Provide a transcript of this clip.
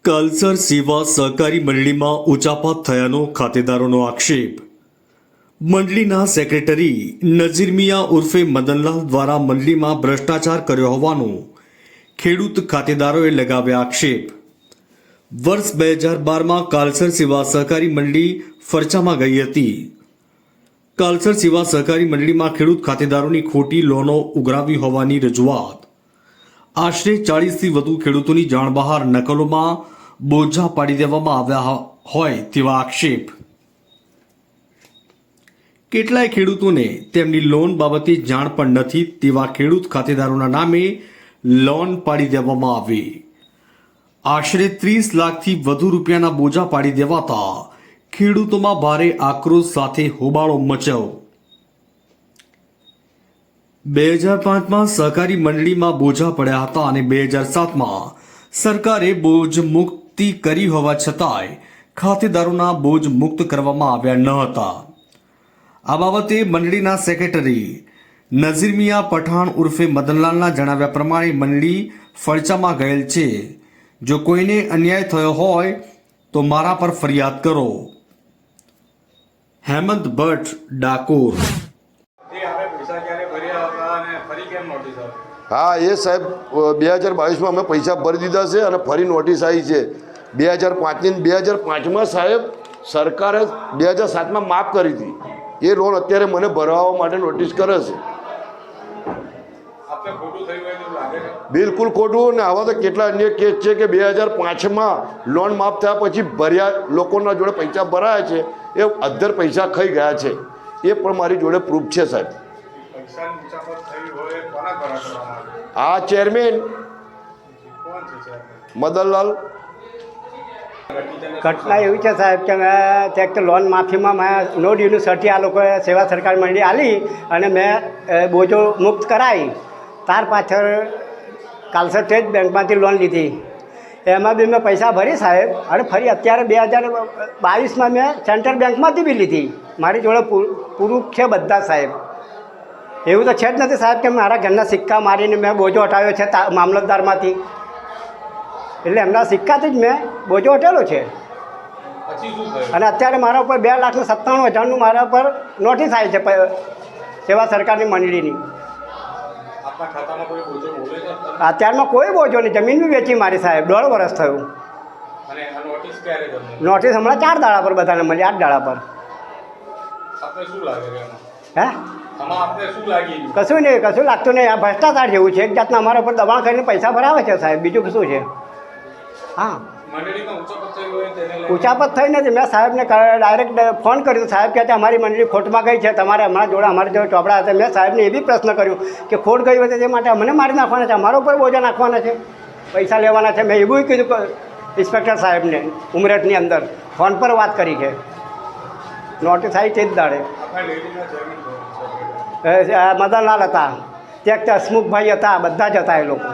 કાલસર સેવા સહકારી મંડળીમાં ઉચાપત થયાનો ખાતેદારોનો આક્ષેપ। મંડળીના સેક્રેટરી નઝીર મિયા ઉર્ફે મદનલાલ દ્વારા મંડળીમાં ભ્રષ્ટાચાર કર્યો હોવાનો ખેડૂત ખાતેદારોએ લગાવ્યા આક્ષેપ। વર્ષ 2012માં કાલસર સેવા સહકારી મંડળી ફરચામાં ગઈ હતી। કાલસર સેવા સહકારી મંડળીમાં ખેડૂત ખાતેદારોની ખોટી લોનો ઉઘરાવી હોવાની રજૂઆત। આશરે 40થી વધુ ખેડૂતોની જાણ બહાર નકલોમાં બોજા પાડી દેવામાં આવ્યા હોય તેવા આક્ષેપ। કેટલાય ખેડૂતોને તેમની લોન બાબતે જાણ પણ નથી તેવા ખેડૂત ખાતેદારોના નામે લોન પાડી દેવામાં આવી। આશરે 30 લાખથી વધુ રૂપિયાના બોજા પાડી દેવાતા ખેડૂતોમાં ભારે આક્રોશ સાથે હોબાળો મચ્યો। 2005માં સહકારી મંડળીમાં બોજા પડ્યા હતા અને 2007માં સરકારે બોજ મુક્તિ કરી હોવા છતાંય ખાતેદારોના બોજ મુક્ત કરવામાં આવ્યા ન હતા। આ બાબતે મંડળીના સેક્રેટરી નઝીર મિયા પઠાણ ઉર્ફે મદનલાલના જણાવ્યા પ્રમાણે મંડળી ફરચામાં ગયેલ છે। જો કોઈને અન્યાય થયો હોય તો મારા પર ફરિયાદ કરો। હેમંત ભટ્ટ, ડાકોર। हाँ ये साहब 2022 में अमे पैसा भरी दीधा से और फरी नोटिस आई है 2005 2005 में साहेब सरकारे 2007 में माफ करी थी। ये लोन अत्यारे मने भरवा माटे नोटिस करे छे। बिल्कुल खोटू ने आवा तो केटला अन्य केस है कि 2005 में लोन माफ थया पछी भर्या लोकोना जोड़े पैसा भराया है ये अद्धर पैसा खाई गया है। ये पण मारी जोड़े प्रूफ है साहब। आ चेरमेन मदनलाल घटना एवी है साहेब कि मैं एक तो लोन माफी में मैं नो ड्यूनी सर्टी आ लोग सेवा सरकार मंडली आली और मैं बोझो मुक्त कराई। तार पाछळ कालसर स्टेट बैंक में लोन लीधी एम भी मैं पैसा भरी साहेब और फरी अत्यारे 2022 में मैं सेंट्रल बैंक में भी लीधी। मारी जोड़े प्रूफ है बधा साहेब। એવું તો છે જ નથી સાહેબ કે મારા ઘરના સિક્કા મારીને મેં બોજો હટાવ્યો છે મામલતદારમાંથી, એટલે એમના સિક્કાથી જ મેં બોજો હટાવેલો છે। અને અત્યારે મારા ઉપર 2,97,000નું મારા ઉપર નોટિસ આવી છે સેવા સરકારની મંડળીની। અત્યારમાં કોઈ બોજો નહીં, જમીન બી વેચી મારી સાહેબ, 1.5 વર્ષ થયું। નોટિસ હમણાં 4 દાડા પર બધાને મળી, 8 દાડા પર। હે કશું નહીં, કશું લાગતું નહીં। આ ભ્રષ્ટાચાર જેવું છે, એક જાતના અમારા ઉપર દબાણ કરીને પૈસા ભરાવે છે સાહેબ, બીજું શું છે? હા ઉચાપત થઈ નથી। મેં સાહેબને ડાયરેક્ટ ફોન કર્યો, સાહેબ કહે છે અમારી મંડળી ખોટમાં ગઈ છે, તમારે હમણાં જોડે અમારી જોડે ચોપડા હતા। મેં સાહેબને એ બી પ્રશ્ન કર્યો કે ખોટ ગઈ હોય તે માટે અમને મારી નાખવાના છે, અમારા ઉપર બોજા નાખવાના છે, પૈસા લેવાના છે। મેં એવું કીધું ઇન્સ્પેક્ટર સાહેબને ઉમરેઠની અંદર ફોન પર વાત કરી છે। નોટિસ આવી તે જ દાડે મદનલાલ હતા, ત્યાં હસમુખભાઈ હતા, બધા જ હતા એ લોકો।